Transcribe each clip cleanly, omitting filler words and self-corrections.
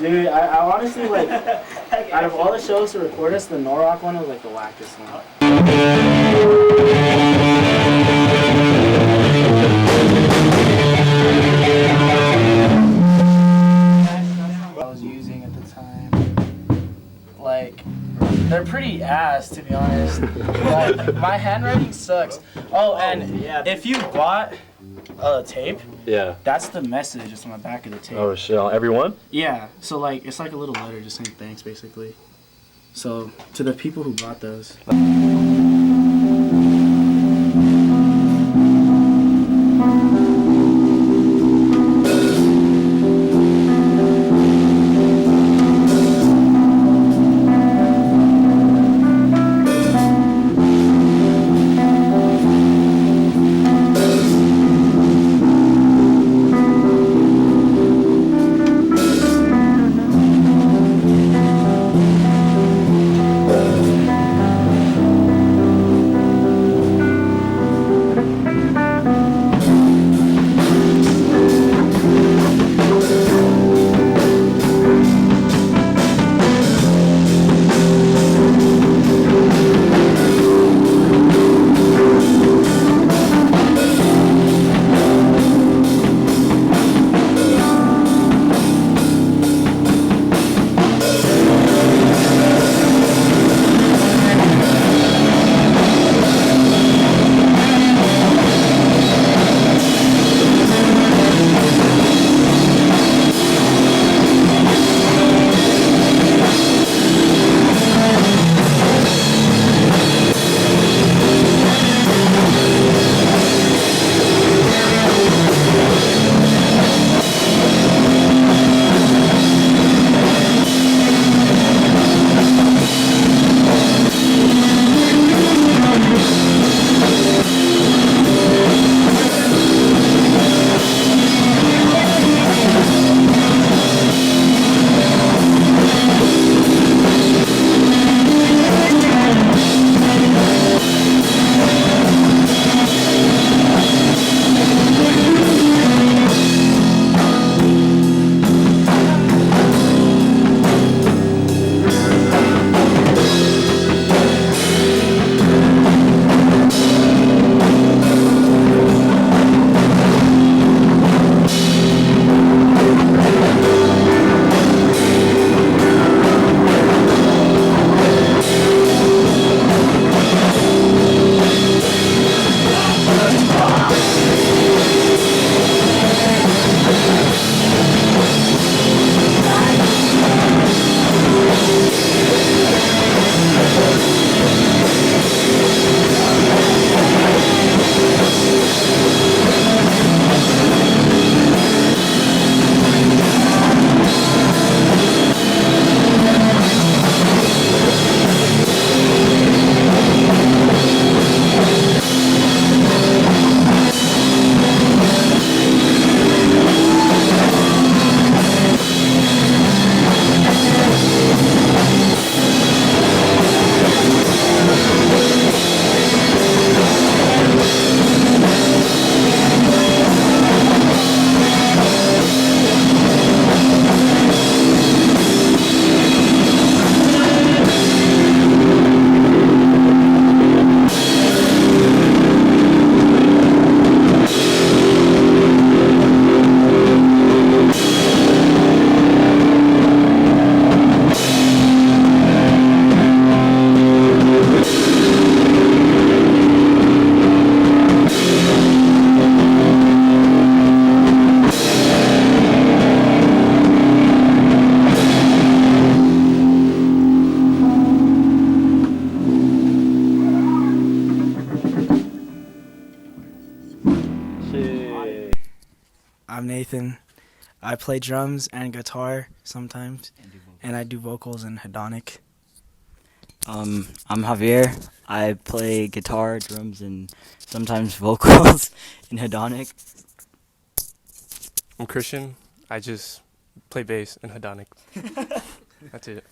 Dude, I honestly, like, out of all the shows to record us, the Norrock one was, like, the wackest one. I was using at the time. Like, they're pretty ass, to be honest. Like, my handwriting sucks. Oh, and if you bought a tape, that's the message just on the back of the tape. Oh shit, on every one? Yeah, so like, it's like a little letter just saying thanks, basically. So, to the people who bought those. I'm Nathan. I play drums and guitar sometimes, and I do vocals in Hedonic. I'm Javier. I play guitar, drums, and sometimes vocals in Hedonic. I'm Christian. I just play bass in Hedonic. That's it.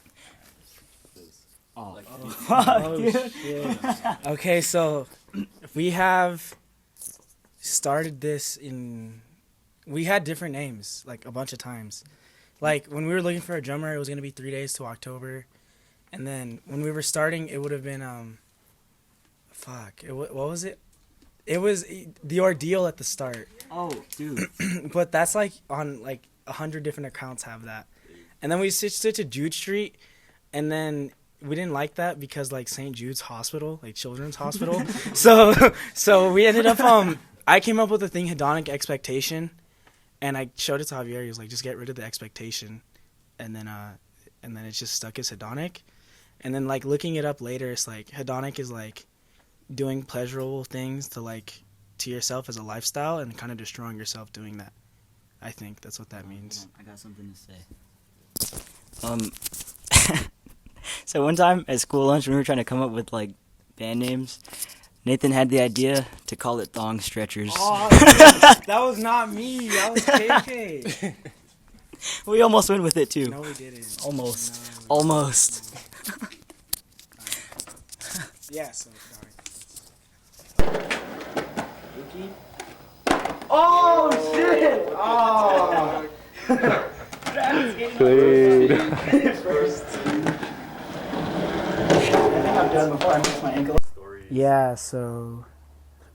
Oh, fuck, dude. Okay, so we have started this in... We had different names, like, a bunch of times. Like, when we were looking for a drummer, it was going to be 3 days to October. And then when we were starting, it would have been, what was it? It was the ordeal at the start. Oh, dude. But that's, like, on, like, 100 different accounts have that. And then we switched it to Jude Street, and then we didn't like that because, like, St. Jude's Hospital, like, Children's Hospital. So we ended up, I came up with the thing, Hedonic Expectation, and I showed it to Javier. He was like, just get rid of the expectation. And then it just stuck as Hedonic. And then, like, looking it up later, it's like, Hedonic is, like, doing pleasurable things to yourself as a lifestyle and kind of destroying yourself doing that. I think that's what that means. I got something to say. So one time at school lunch, when we were trying to come up with, like, band names, Nathan had the idea to call it Thong Stretchers. Oh, that was not me. That was KK. We almost went with it, too. No, we didn't. Almost. No. Almost. Yeah, so, Oh shit! Oh. Played. I've done before. I missed my ankle. yeah, so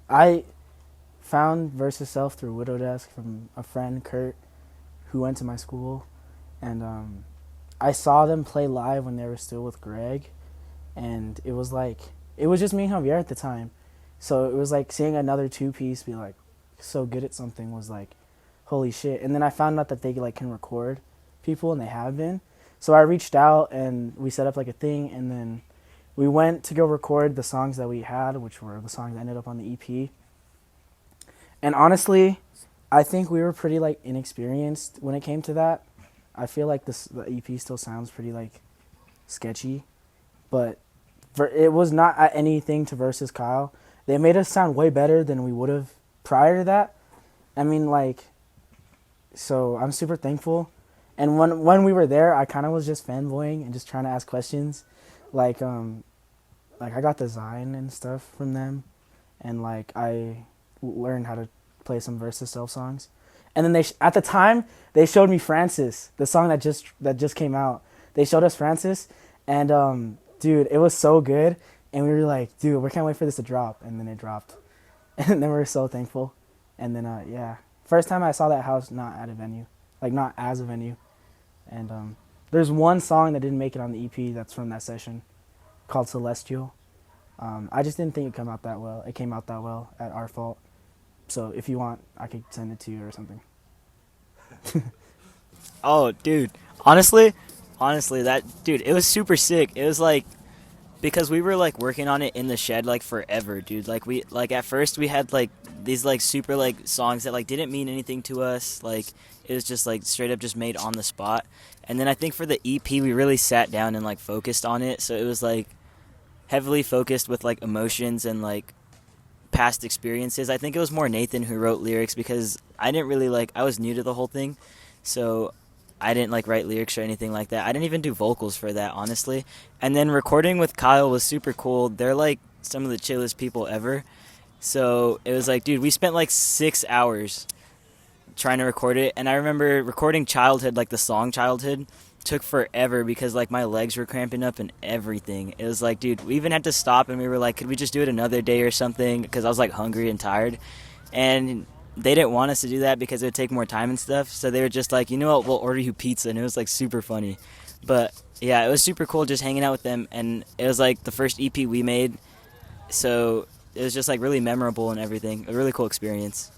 I found Versus Self through Widow Desk from a friend, Kurt, who went to my school, and I saw them play live when they were still with Greg, and it was just me and Javier at the time, so it was like seeing another two-piece be like so good at something was like holy shit. And then I found out that they like can record people, and they have been, so I reached out and we set up like a thing, and then we went to go record the songs that we had, which were the songs that ended up on the EP. And honestly, I think we were pretty like inexperienced when it came to that. I feel like the EP still sounds pretty like sketchy, but it was not anything to Versus Kyle. They made us sound way better than we would have prior to that. I mean, like, so I'm super thankful. And when we were there, I kind of was just fanboying and just trying to ask questions. Like I got design and stuff from them, and like I learned how to play some Versus Self songs. And then at the time they showed me Francis, the song that just came out. They showed us Francis, and dude, it was so good. And we were like, dude, we can't wait for this to drop. And then it dropped, and then we were so thankful. And then yeah, first time I saw that house not at a venue, like not as a venue. And there's one song that didn't make it on the EP that's from that session, called Celestial. I just didn't think it came out that well. It came out that well at Our Fault. So if you want, I could send it to you or something. Oh, dude. Honestly, it was super sick. It was like, because we were like working on it in the shed like forever, dude. Like at first we had like these like super like songs that like didn't mean anything to us. Like it was just like straight up just made on the spot. And then I think for the EP we really sat down and like focused on it. So it was like heavily focused with like emotions and like past experiences. I think it was more Nathan who wrote lyrics, because I didn't really like, I was new to the whole thing. So I didn't like write lyrics or anything like that. I didn't even do vocals for that, honestly. And then recording with Kyle was super cool. They're like some of the chillest people ever. So it was like, dude, we spent like 6 hours trying to record it. And I remember recording Childhood, like the song Childhood, took forever because like my legs were cramping up and everything. It was like, dude, we even had to stop and we were like, could we just do it another day or something? Because I was like hungry and tired. And they didn't want us to do that because it would take more time and stuff. So they were just like, you know what, we'll order you pizza. And it was like super funny. But yeah, it was super cool just hanging out with them. And it was like the first EP we made. So it was just like really memorable and everything. A really cool experience.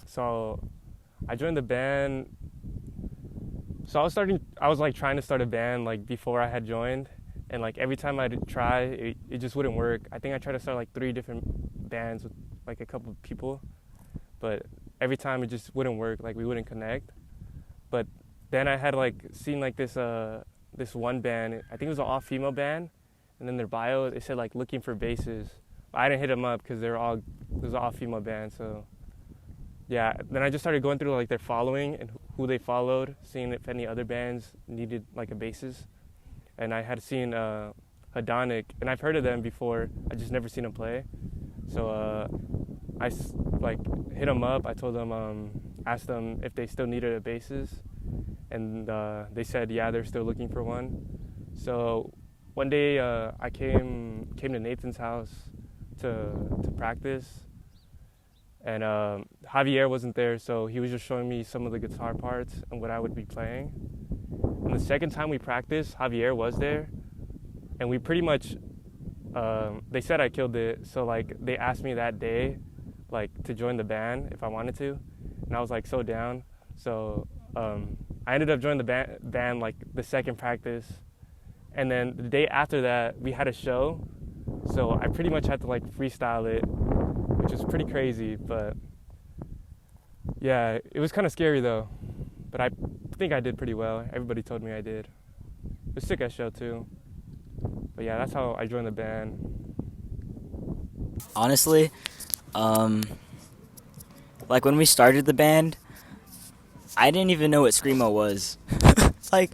So I joined the band. So I was like trying to start a band like before I had joined. And like every time I'd try, it just wouldn't work. I think I tried to start like 3 different bands with like a couple of people. But every time it just wouldn't work, like we wouldn't connect. But then I had like seen like this one band, I think it was an all-female band, and then their bio, it said like looking for basses. I didn't hit them up because it was an all-female band, so yeah. Then I just started going through like their following and who they followed, seeing if any other bands needed like a bassist. And I had seen Hedonic, and I've heard of them before, I just never seen them play. So I like hit them up. I told them, asked them if they still needed a bassist, and they said, yeah, they're still looking for one. So one day I came to Nathan's house to practice, and Javier wasn't there, so he was just showing me some of the guitar parts and what I would be playing. And the second time we practiced, Javier was there, and we pretty much, they said I killed it, so like they asked me that day like to join the band if I wanted to, and I was like so down. So I ended up joining the band like the second practice, and then the day after that we had a show, so I pretty much had to like freestyle it, which is pretty crazy. But yeah, it was kind of scary though, but I think I did pretty well. Everybody told me I did. It was a sick ass show too. But yeah, that's how I joined the band. Honestly, like when we started the band, I didn't even know what Screamo was. Like,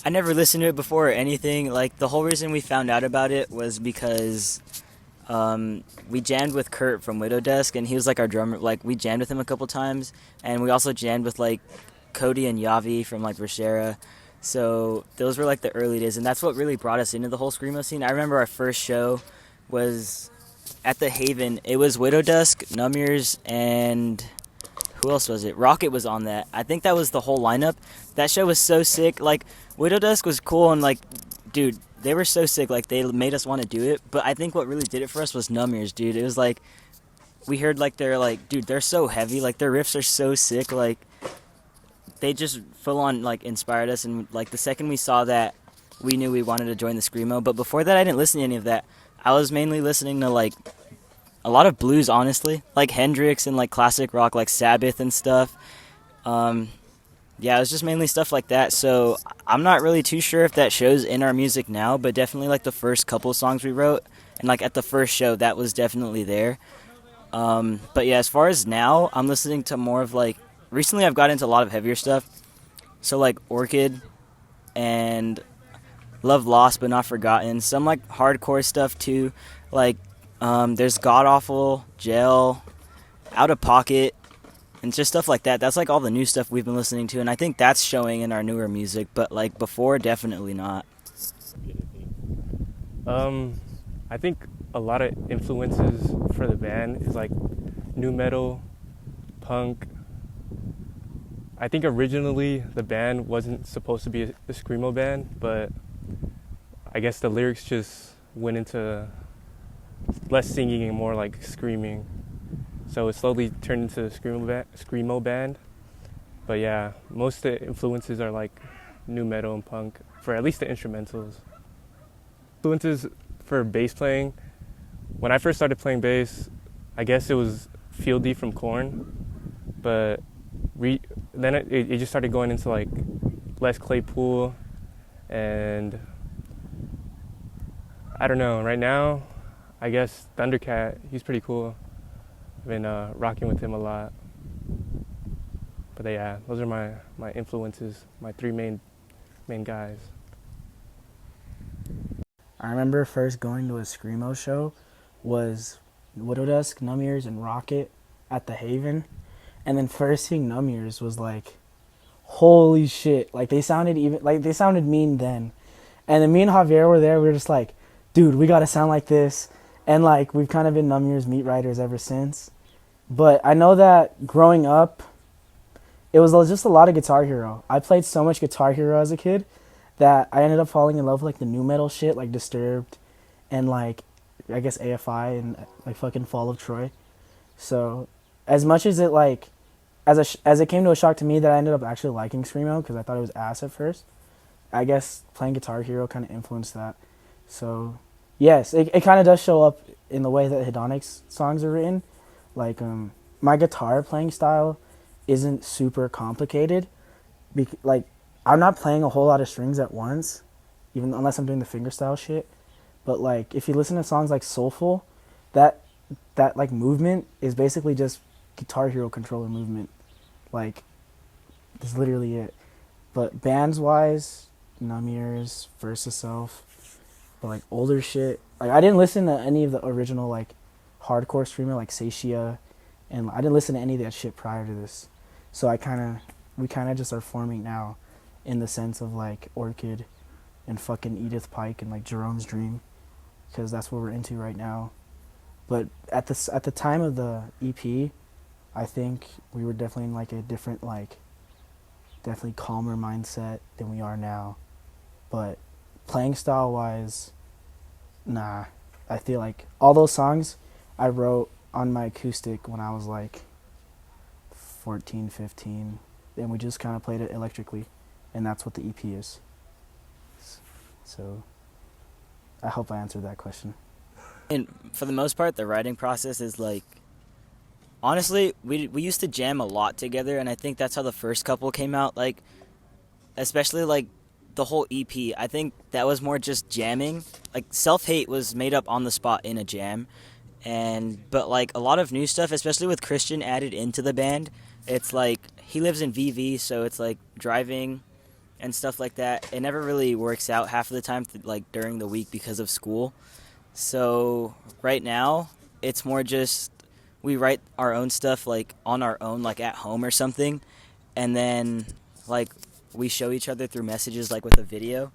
I never listened to it before or anything. Like, the whole reason we found out about it was because we jammed with Kurt from Widow Desk, and he was like our drummer. Like, we jammed with him a couple times, and we also jammed with like Cody and Yavi from like Versera. So those were like the early days, and that's what really brought us into the whole Screamo scene. I remember our first show was at the Haven. It was Widow Dusk, Numbers, and who else was it? Rocket was on that. I think that was the whole lineup. That show was so sick. Like, Widow Dusk was cool, and like, dude, they were so sick. Like, they made us want to do it. But I think what really did it for us was Numbers, dude. It was like, we heard like they're like, dude, they're so heavy. Like, their riffs are so sick. Like, they just full on like inspired us, and like the second we saw that, we knew we wanted to join the Screamo. But before that, I didn't listen to any of that. I was mainly listening to like a lot of blues, honestly, like Hendrix and like classic rock, like Sabbath and stuff. Yeah, it was just mainly stuff like that. So I'm not really too sure if that shows in our music now, but definitely like the first couple songs we wrote, and like at the first show, that was definitely there. But yeah, as far as now, I'm listening to more of like, recently I've got into a lot of heavier stuff. So like Orchid and Love Lost But Not Forgotten. Some like hardcore stuff too. Like there's God Awful, Jail, Out of Pocket, and just stuff like that. That's like all the new stuff we've been listening to, and I think that's showing in our newer music, but like before, definitely not. I think a lot of influences for the band is like nu metal, punk. I think originally the band wasn't supposed to be a Screamo band, but I guess the lyrics just went into less singing and more like screaming. So it slowly turned into a Screamo band. But yeah, most of the influences are like nu metal and punk, for at least the instrumentals. Influences for bass playing, when I first started playing bass, I guess it was Fieldy from Korn, but then it just started going into like Les Claypool, and I don't know, right now I guess Thundercat, he's pretty cool. I've been rocking with him a lot. But yeah, those are my influences, my three main guys. I remember first going to a Screamo show was Widow Dusk, Numbers, and Rocket at the Haven. And then first seeing Numbers was like, holy shit. Like they sounded mean then. And then me and Javier were there, we were just like, dude, we gotta sound like this. And like we've kind of been Numbers meat riders ever since. But I know that growing up, it was just a lot of Guitar Hero. I played so much Guitar Hero as a kid that I ended up falling in love with like the nu metal shit, like Disturbed and like I guess AFI and like fucking Fall of Troy. So as much as it like as it came to a shock to me that I ended up actually liking Screamo because I thought it was ass at first, I guess playing Guitar Hero kind of influenced that. So yes, it kind of does show up in the way that Hedonic's songs are written. Like my guitar playing style isn't super complicated. Like I'm not playing a whole lot of strings at once, even unless I'm doing the fingerstyle shit. But like if you listen to songs like Soulful, that like movement is basically just Guitar Hero controller movement. Like that's literally it. But bands wise, Numbers, Versus Self, but like older shit. Like I didn't listen to any of the original like hardcore Screamo like Satiate, and I didn't listen to any of that shit prior to this. So we kind of just are forming now. in the sense of like Orchid and fucking Edith Pike and like Jerome's Dream, because that's what we're into right now. But at the time of the EP, I think we were definitely in like a different, like definitely calmer mindset than we are now. But playing style wise, nah. I feel like all those songs I wrote on my acoustic when I was like 14, 15, and we just kind of played it electrically, and that's what the EP is. So I hope I answered that question. And for the most part, the writing process is like, honestly, we used to jam a lot together, and I think that's how the first couple came out. Like, especially like the whole EP, I think that was more just jamming. Like, Self Hate was made up on the spot in a jam, but like a lot of new stuff, especially with Christian added into the band, it's like he lives in VV, so it's like driving and stuff like that. It never really works out half of the time, like during the week because of school. So right now, it's more just we write our own stuff like on our own, like at home or something, and then like we show each other through messages, like with a video.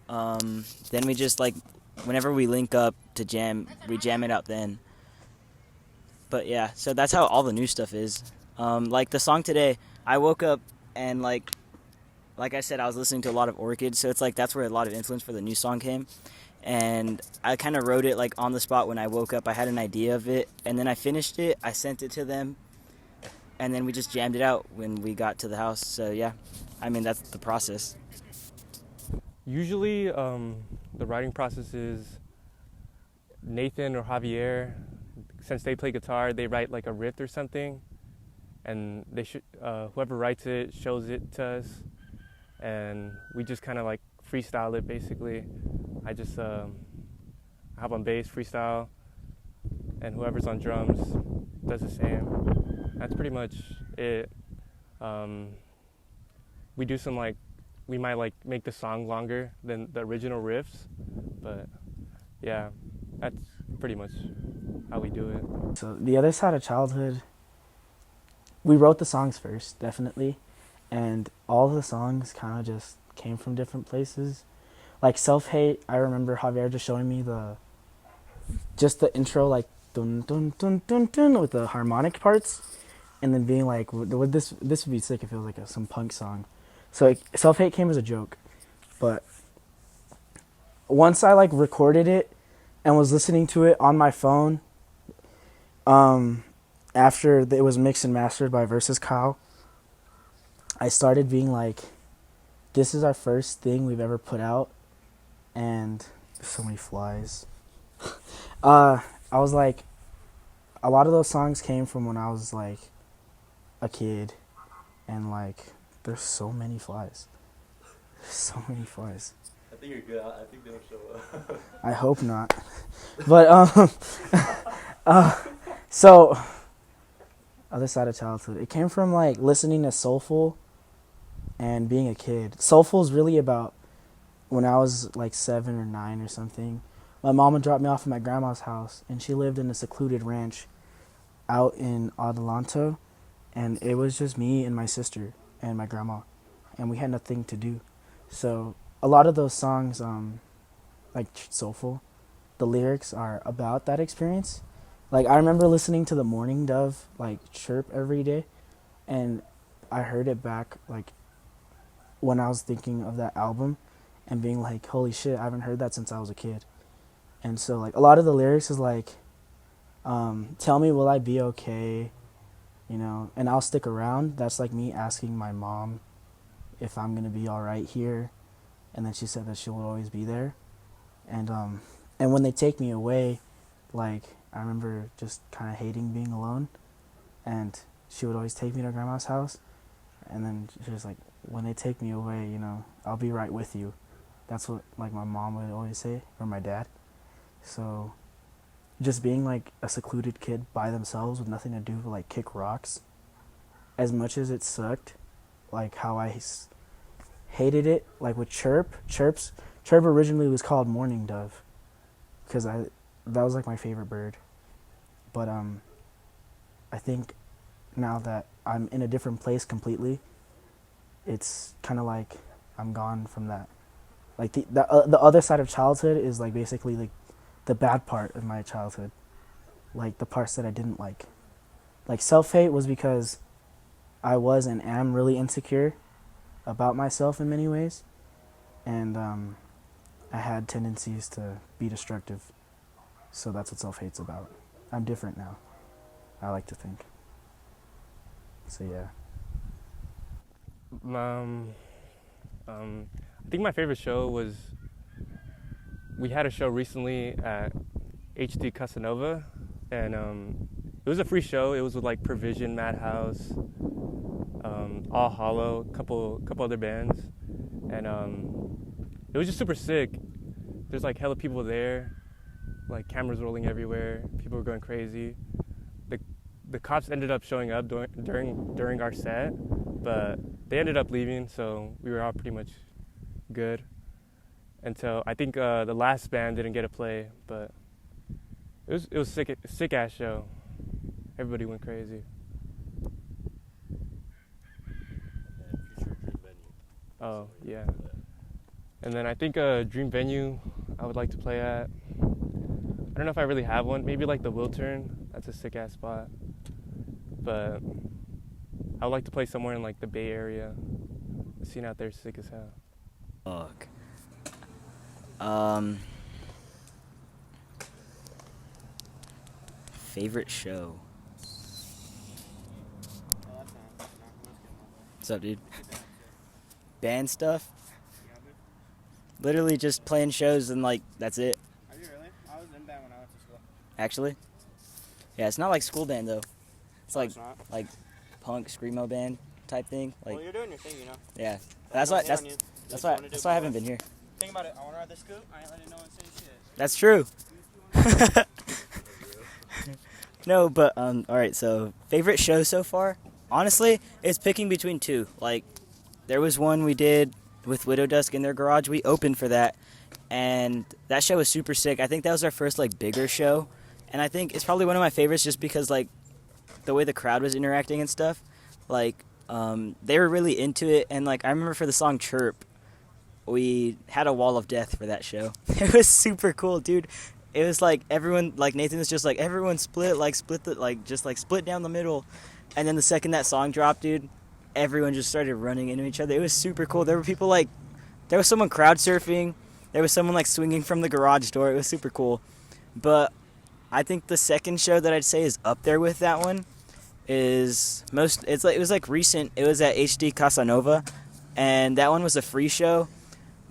Then we just like whenever we link up to jam, we jam it out then. But yeah, so that's how all the new stuff is. Like the song today, I woke up and like I said, I was listening to a lot of Orchid, so it's like that's where a lot of influence for the new song came. And I kind of wrote it like on the spot when I woke up. I had an idea of it, and then I finished it. I sent it to them, and then we just jammed it out when we got to the house. So yeah, I mean that's the process. Usually, the writing process is Nathan or Javier. Since they play guitar, they write like a riff or something, and they whoever writes it shows it to us, and we just kind of like freestyle it basically. I just hop on bass, freestyle, and whoever's on drums does the same. That's pretty much it. We do some like, we might like make the song longer than the original riffs, but yeah, that's pretty much how we do it. So the other side of childhood, we wrote the songs first, definitely, and all the songs kind of just came from different places. Like Self Hate, I remember Javier just showing me the intro, like dun dun dun dun dun with the harmonic parts, and then being like, would this would be sick if it was like some punk song. So Self Hate came as a joke, but once I like recorded it and was listening to it on my phone, after it was mixed and mastered by Versus Kyle, I started being like, this is our first thing we've ever put out, and there's so many flies. I was like, a lot of those songs came from when I was like a kid, and like there's so many flies. There's so many flies. I think you're good. I think they don't show up. I hope not. But so other side of childhood, it came from like listening to Soulful and being a kid. Soulful is really about when I was like 7 or 9 or something. My mom would drop me off at my grandma's house, and she lived in a secluded ranch out in Adelanto, and it was just me and my sister and my grandma, and we had nothing to do. So a lot of those songs, like Soulful, the lyrics are about that experience. Like I remember listening to the morning dove like chirp every day, and I heard it back like when I was thinking of that album and being like, holy shit, I haven't heard that since I was a kid. And so like a lot of the lyrics is like, tell me will I be okay, you know, and I'll stick around. That's like me asking my mom if I'm gonna be all right here, and then she said that she will always be there. And when they take me away, like I remember just kind of hating being alone, and she would always take me to grandma's house, and then she was like, when they take me away, you know, I'll be right with you. That's what like my mom would always say, or my dad. So just being like a secluded kid by themselves with nothing to do but like kick rocks, as much as it sucked, like how I hated it, like with Chirp originally was called Morning Dove, because that was like my favorite bird. But I think now that I'm in a different place completely, it's kind of like I'm gone from that. Like the other side of childhood is like basically like the bad part of my childhood, like the parts that I didn't like. Like self-hate was because I was and am really insecure about myself in many ways, and I had tendencies to be destructive. So that's what self-hate's about. I'm different now, I like to think. So yeah. I think my favorite show was, we had a show recently at HD Casanova, and it was a free show. It was with like Provision, Madhouse, All Hollow, couple other bands, and it was just super sick. There's like hella people there, like cameras rolling everywhere. People were going crazy. The cops ended up showing up during our set, but they ended up leaving, so we were all pretty much good until I think the last band didn't get a play, but it was sick ass show. Everybody went crazy. And then future dream venue. Oh yeah. And then I think dream venue I would like to play at. I don't know if I really have one. Maybe like the Wiltern. That's a sick ass spot. But I would like to play somewhere in like the Bay Area. The scene out there is sick as hell. Fuck. Favorite show. What's up, dude? Band stuff? Literally just playing shows and like that's it. Are you really? I was in band when I went to school. Actually? Yeah, it's not like school band though. It's like It's not. like punk screamo band type thing. Like Well, you're doing your thing, you know. yeah. That's why I haven't been here. Think about it. I want to ride the scoop. I ain't letting no one say shit. That's true. No, but all right. So favorite show so far? Honestly, it's picking between two. Like, there was one we did with Widow Dusk in their garage. We opened for that, and that show was super sick. I think that was our first like bigger show, and I think it's probably one of my favorites just because like the way the crowd was interacting and stuff. Like, they were really into it, and like I remember for the song "Chirp," we had a wall of death for that show. It was super cool, dude. It was like everyone, like Nathan was just like everyone split down the middle, and then the second that song dropped, dude, everyone just started running into each other. It was super cool. There were people like, there was someone crowd surfing, there was someone like swinging from the garage door. It was super cool. But I think the second show that I'd say is up there with that one is it was like recent. It was at HD Casanova, and that one was a free show.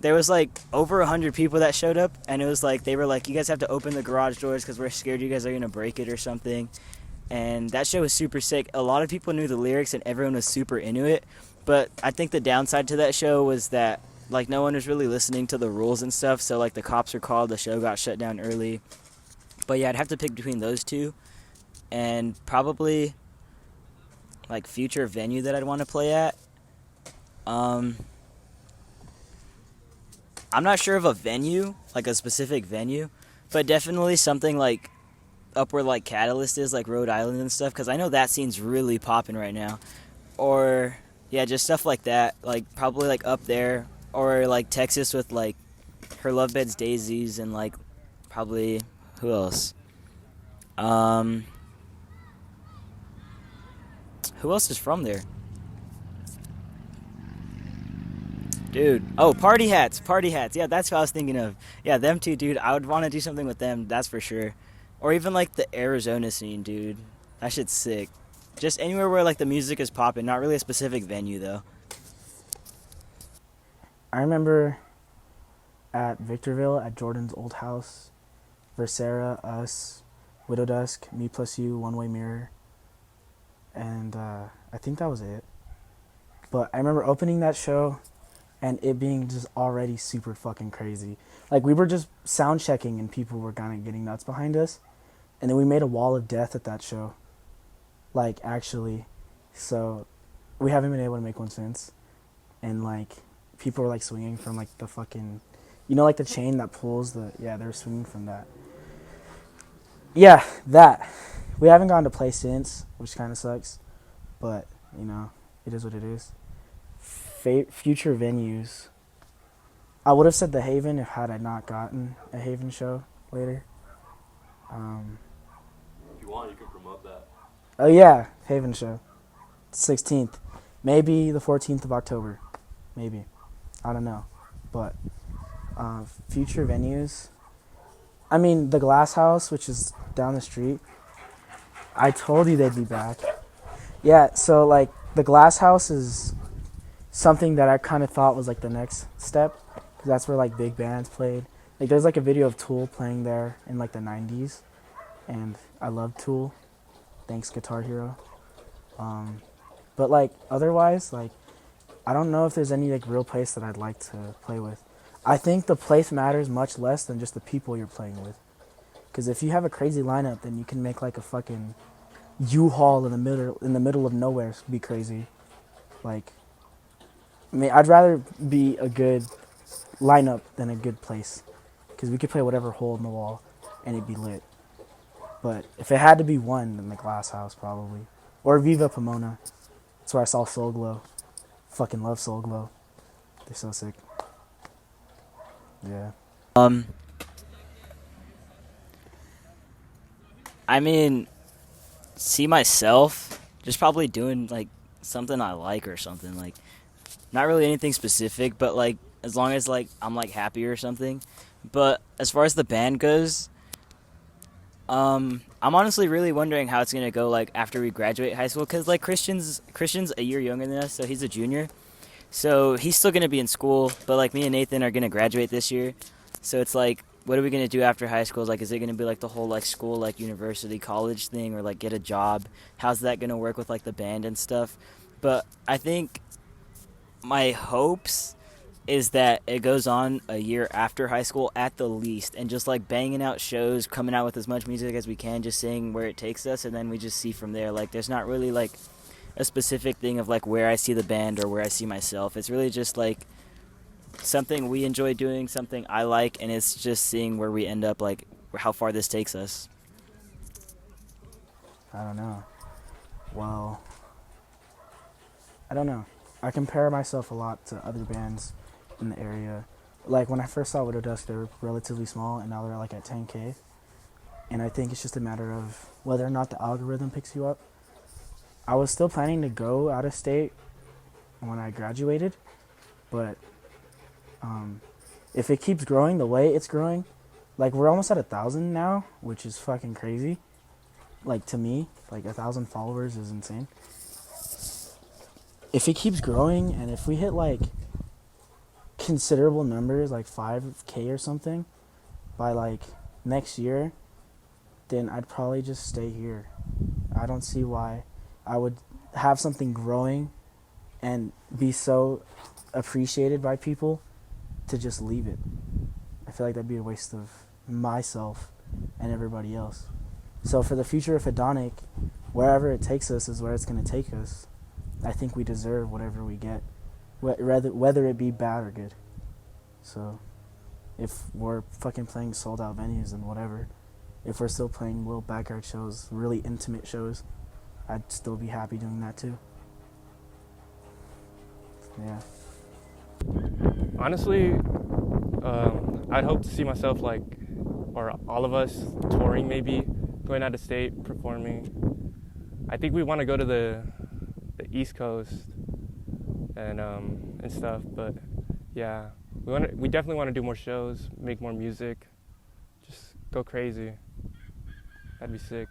There was like over 100 people that showed up, and it was like they were like, you guys have to open the garage doors because we're scared you guys are gonna break it or something. And that show was super sick. A lot of people knew the lyrics and everyone was super into it, but I think the downside to that show was that like no one was really listening to the rules and stuff, so like the cops were called, the show got shut down early. But yeah, I'd have to pick between those two, and probably like future venue that I'd want to play at. I'm not sure of a venue, like a specific venue, but definitely something like up where like Catalyst is, like Rhode Island and stuff, because I know that scene's really popping right now. Or yeah, just stuff like that, like probably like up there, or like Texas with like Her Love Bed's Daisies, and like probably who else? Who else is from there? Dude. Oh, Party Hats. Yeah, that's what I was thinking of. Yeah, them two, dude. I would want to do something with them, that's for sure. Or even, like, the Arizona scene, dude. That shit's sick. Just anywhere where, like, the music is popping. Not really a specific venue, though. I remember at Victorville, at Jordan's old house, Versera, us, Widow Dusk, Me Plus You, One Way Mirror. And I think that was it. But I remember opening that show and it being just already super fucking crazy. Like, we were just sound checking and people were kind of getting nuts behind us. And then we made a wall of death at that show. Like, actually. So, we haven't been able to make one since. And, like, people were, like, swinging from, like, the fucking... You know, like, the chain that pulls the... Yeah, they were swinging from that. Yeah, that. We haven't gone to play since, which kind of sucks. But, you know, it is what it is. Future venues. I would have said the Haven if had I not gotten a Haven show later. If you want, you can promote that. Oh yeah, Haven show, 16th, maybe the 14th of October, maybe, I don't know, but future venues. I mean the Glass House, which is down the street. I told you they'd be back. Yeah, so like the Glass House is something that I kind of thought was like the next step, because that's where like big bands played. Like there's like a video of Tool playing there in like the 90s, and I love Tool. Thanks Guitar Hero. But like otherwise, like I don't know if there's any like real place that I'd like to play with. I think the place matters much less than just the people you're playing with. Because if you have a crazy lineup, then you can make like a fucking U-Haul in the middle of nowhere be crazy. Like, I mean, I'd rather be a good lineup than a good place, because we could play whatever hole in the wall and it'd be lit. But if it had to be one, then the Glass House probably, or Viva Pomona. That's where I saw Soul Glow. Fucking love Soul Glow. They're so sick. Yeah. I mean, see myself just probably doing like something I like or something, like not really anything specific, but like as long as like I'm like happy or something. But as far as the band goes, I'm honestly really wondering how it's gonna go like after we graduate high school, because like Christian's a year younger than us, so he's a junior, so he's still gonna be in school, but like me and Nathan are gonna graduate this year, so it's like, what are we going to do after high school? Like, is it going to be like the whole like school, like university, college thing, or like get a job? How's that going to work with like the band and stuff? But I think my hopes is that it goes on a year after high school at the least, and just like banging out shows, coming out with as much music as we can, just seeing where it takes us, and then we just see from there. Like, there's not really like a specific thing of like where I see the band or where I see myself. It's really just like something we enjoy doing, something I like, and it's just seeing where we end up, like how far this takes us. I don't know. Well, I don't know. I compare myself a lot to other bands in the area. Like when I first saw Widow Dusk, they were relatively small, and now they're like at 10K. And I think it's just a matter of whether or not the algorithm picks you up. I was still planning to go out of state when I graduated, but if it keeps growing the way it's growing, like we're almost at 1,000 now, which is fucking crazy. Like to me, like 1,000 followers is insane. If it keeps growing and if we hit like considerable numbers, like 5K or something, by like next year, then I'd probably just stay here. I don't see why I would have something growing and be so appreciated by people to just leave it. I feel like that'd be a waste of myself and everybody else. So for the future of Hedonic, wherever it takes us is where it's going to take us. I think we deserve whatever we get, whether it be bad or good. So if we're fucking playing sold out venues and whatever, if we're still playing little backyard shows, really intimate shows, I'd still be happy doing that too. Yeah. Honestly, I'd hope to see myself like, or all of us touring, maybe going out of state, performing. I think we want to go to the East Coast and stuff. But yeah, we definitely want to do more shows, make more music, just go crazy. That'd be sick.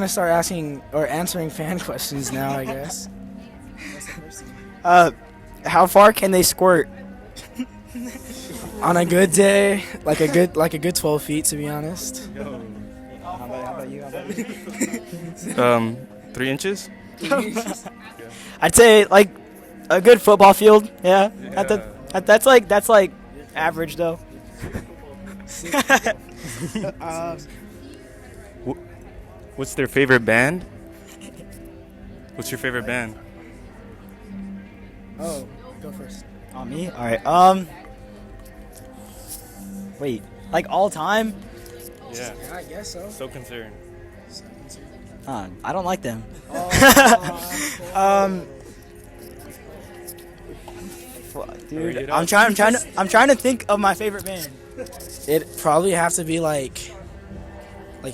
gonna start asking or answering fan questions now, I guess. How far can they squirt? On a good day, like a good 12 feet, to be honest. How about you? 3 inches. I'd say like a good football field. Yeah. That's like average though. What's their favorite band? What's your favorite band? Oh, go first. On me? All right. Wait. Like all time? Yeah. I guess so. So concerned. I don't like them. Dude, I'm trying to think of my favorite band. It'd probably have to be like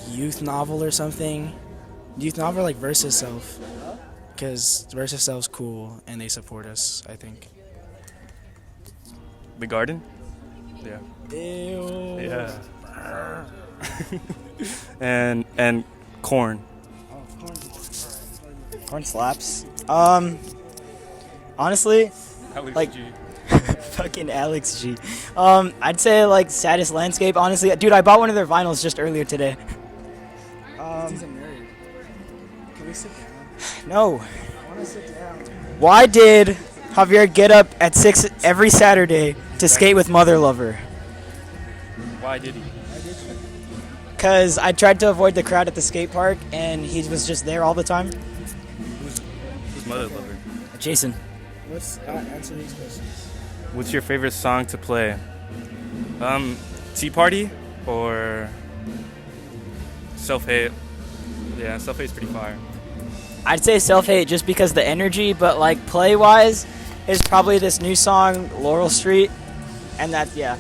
Youth Novel or something. Youth Novel, like Versus Self, because Versus Self's cool and they support us, I think. The Garden? Yeah. Ew. Yeah. and Corn. Corn slaps. Honestly, Alex like- G. fucking Alex G. I'd say like Saddest Landscape. Honestly, dude, I bought one of their vinyls just earlier today. He's a nerd. Can we sit down? No. I want to sit down. Why did Javier get up at 6 every Saturday to skate with Mother Lover? Why did he? Because I tried to avoid the crowd at the skate park, and he was just there all the time. Who's Mother Lover? Jason. Let's answer these questions. What's your favorite song to play? Tea Party or Self-Hate? Yeah, Self-Hate's pretty fire. I'd say Self-Hate just because the energy, but like play-wise, is probably this new song, Laurel Street, and that, yeah.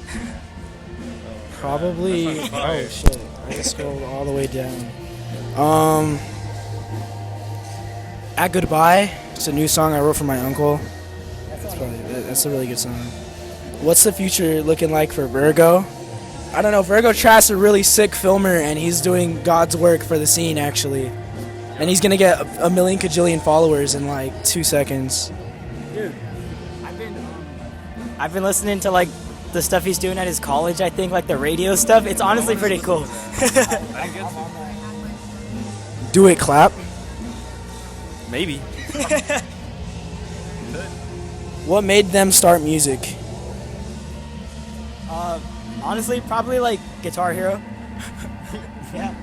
Probably. That's not fire. Oh shit! I just scrolled all the way down. At Goodbye. It's a new song I wrote for my uncle. That's a really good song. What's the future looking like for Virgo? I don't know. Virgo Trash is a really sick filmer, and he's doing God's work for the scene actually. And he's gonna get a million kajillion followers in like 2 seconds. Dude, I've been listening to like the stuff he's doing at his college. I think like the radio stuff. It's honestly pretty cool. Do it, clap. Maybe. What made them start music? Honestly, probably like Guitar Hero. Yeah.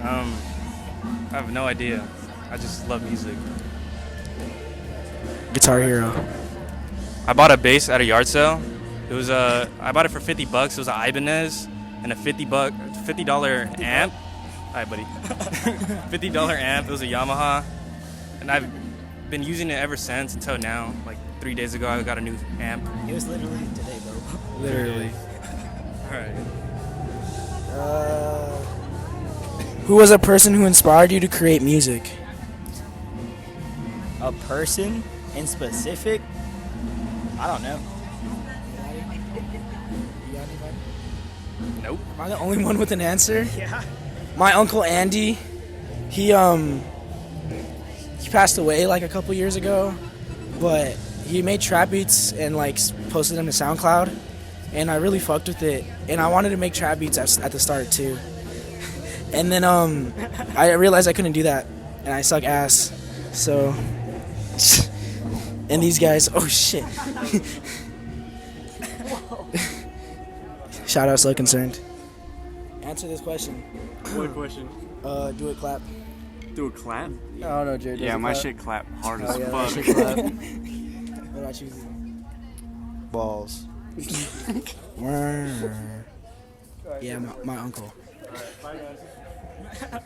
I have no idea. I just love music. Guitar Hero. I bought a bass at a yard sale. It was I bought it for $50. It was an Ibanez and a $50 amp. Hi, buddy. $50 amp. It was a Yamaha, and I've been using it ever since until now. Like 3 days ago, I got a new amp. It was literally today, bro. Literally. All right. Who was a person who inspired you to create music? A person in specific? I don't know. Nope. Am I the only one with an answer? Yeah. My uncle Andy, he passed away like a couple years ago, but he made trap beats and like posted them to SoundCloud, and I really fucked with it, and I wanted to make trap beats at the start too. And then I realized I couldn't do that, and I suck ass. So, and these guys, oh shit. Shout out, So Concerned. Answer this question. What question? Do it, clap. Do a clap? I don't know, Jared. Yeah, my shit clap hard as Oh, yeah, fuck. that shit clap. What about you? Balls. Yeah, my uncle.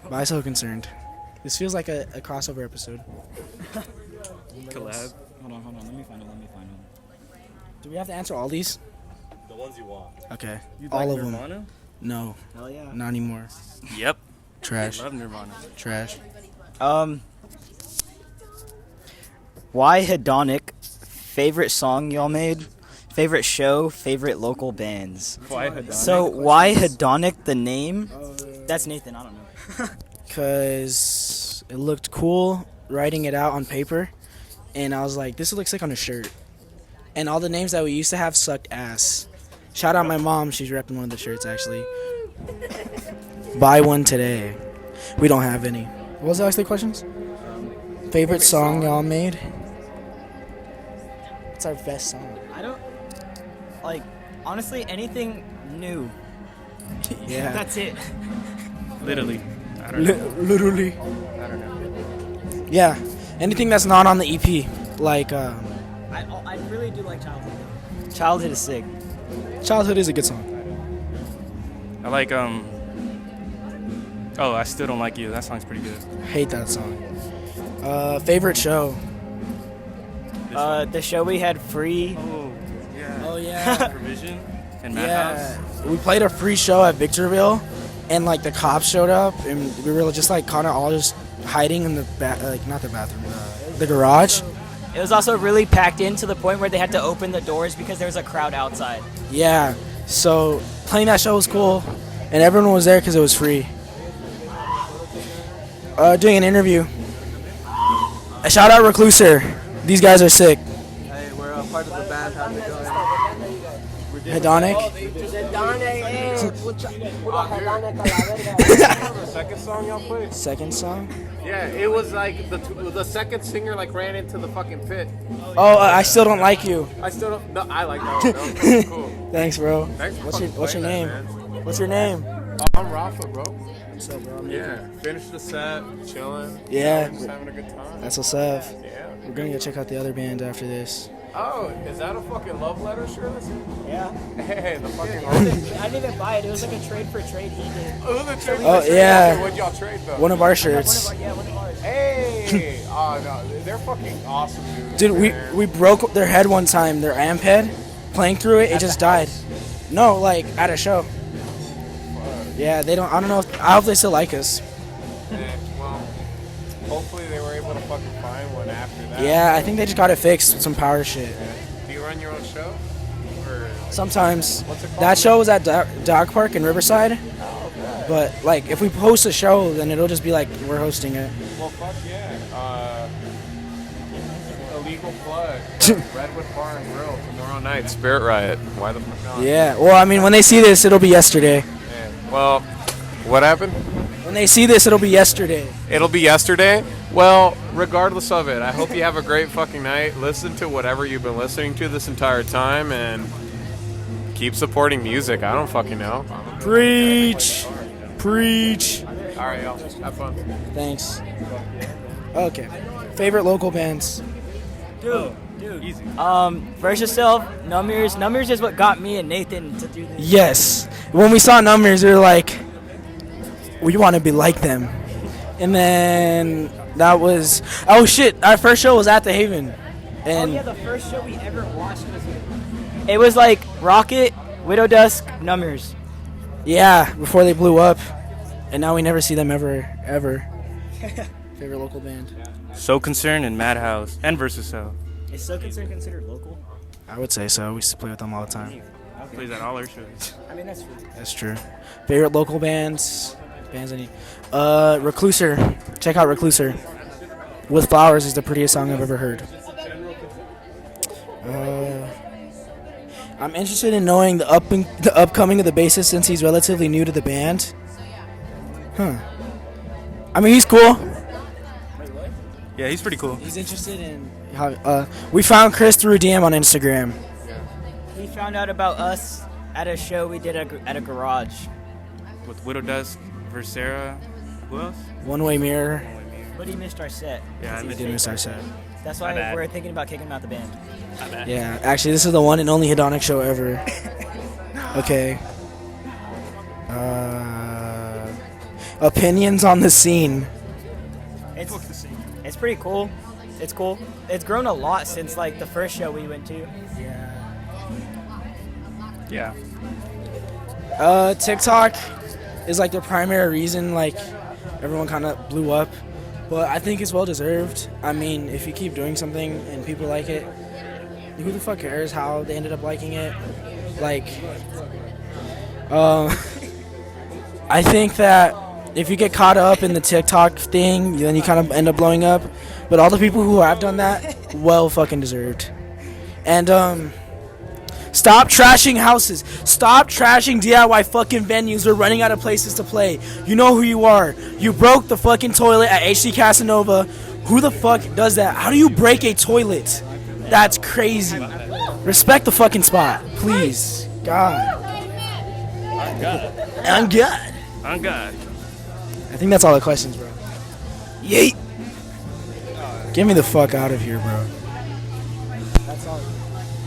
Bye, So Concerned. This feels like a crossover episode. Collab. Hold on. Let me find it. Do we have to answer all these? The ones you want. Okay. You All like of them. Nirvana? No, Hell yeah. not anymore. Yep. Trash. I love Nirvana. Trash. Why Hedonic? Favorite song y'all made? Favorite show? Favorite local bands? Why Hedonic? So why Hedonic? The name? That's Nathan. I don't know. Cause It looked cool writing it out on paper, and I was like, this looks like on a shirt. And all the names that we used to have sucked ass. Shout out my mom, she's repping one of the shirts actually. Buy one today. We don't have any. What was the last three questions? Favorite song y'all made? What's our best song? I don't like honestly anything new. Yeah. That's it. Literally. I don't know. Literally. I don't know. Yeah. Anything that's not on the EP. Like, I really do like Childhood. Childhood is sick. Childhood is a good song. I like Oh, I Still Don't Like You. That song's pretty good. Hate that song. Favorite show? The show we had free. Oh yeah. Provision and Madhouse. Yeah. We played a free show at Victorville, and like the cops showed up, and we were just like kind of all just hiding in the not the bathroom, the garage. It was also really packed in to the point where they had to open the doors because there was a crowd outside. Yeah. So playing that show was cool, and everyone was there because it was free. Doing an interview. A shout out Recluser. These guys are sick. Hey, we're a part of the band. How's it going? Hedonic. The second song y'all played? Second song. Yeah, it was like the second singer like ran into the fucking pit. Oh, I Still Don't Like You. I still don't. No, I like that one. That was cool. Thanks, bro. Thanks for What's your fucking name? playing that, man. What's your name? I'm Rafa, bro. What's up, bro? Yeah, finished the set, chilling. Yeah. Just having a good time. That's what's up. Yeah. We're gonna go check out the other band after this. Oh, is that a fucking love letter shirt? Yeah. Hey, the fucking I didn't even buy it. It was like a trade for trade he did. Oh, yeah. What'd y'all trade though? One of our shirts. One of ours. Hey! Oh no, they're fucking awesome, dude. Dude, man. we broke their head one time, their amp head. Playing through it, it just died. No, like at a show. Yeah, they don't. I don't know. I hope they still like us. Well, hopefully they were able to fucking find one after that. Yeah, I think they just got it fixed with some power shit. Do you run your own show? Or Sometimes. What's it called? That show was at Dog Park in Riverside. But like, if we post a show, then it'll just be like we're hosting it. Well, fuck yeah. Illegal plug. Redwood Bar and Grill tomorrow night. Spirit Riot. Why the fuck not? Yeah. Well, I mean, when they see this, it'll be yesterday. Yeah. Well, what happened? When they see this, it'll be yesterday. It'll be yesterday. Well, regardless of it, I hope you have a great fucking night. Listen to whatever you've been listening to this entire time and keep supporting music. I don't fucking know. Preach. Preach. All right, y'all. Have fun. Thanks. Okay. Favorite local bands? Dude. Easy. Verse Yourself, Numbers. Numbers is what got me and Nathan to do this. Yes. When we saw Numbers, we were like, we want to be like them. And then that was, oh shit, our first show was at the Haven. And the first show we ever watched was it was like Rocket, Widow Dusk, Numbers. yeah, before they blew up. And now we never see them ever. Favorite local band? So Concerned and Madhouse and Versus Cell. Is So Concerned considered local? I would say so. We used to play with them all the time. Plays at all our shows. I mean, that's true. That's true. Favorite local bands? Bands I need. Recluser. Check out Recluser. With Flowers is the prettiest song I've ever heard. I'm interested in knowing the upcoming of the bassist since he's relatively new to the band. Huh. I mean, he's cool. Yeah, he's pretty cool. He's interested in how. We found Chris through a DM on Instagram. He found out about us at a show we did at a garage. With Widow Dusk, Versera, who else? One Way Mirror. But he missed our set. Yeah, I We missed did it. miss our set. That's My why bad. we're thinking about kicking him out the band. Yeah, actually, this is the one and only Hedonic show ever. Okay. Opinions on the scene. It's pretty cool. It's cool. It's grown a lot since like the first show we went to. Yeah. TikTok is like the primary reason like everyone kind of blew up, but I think it's well deserved. I mean, if you keep doing something and people like it, who the fuck cares how they ended up liking it? Like, I think that if you get caught up in the TikTok thing, then you kind of end up blowing up. But all the people who have done that, well fucking deserved. And stop trashing houses. Stop trashing DIY fucking venues. We're running out of places to play. You know who you are. You broke the fucking toilet at HC Casanova. Who the fuck does that? How do you break a toilet? That's crazy. Respect the fucking spot, please. God. I'm God. I'm God. I think that's all the questions, bro. Yeet. Get me the fuck out of here, bro. That's all.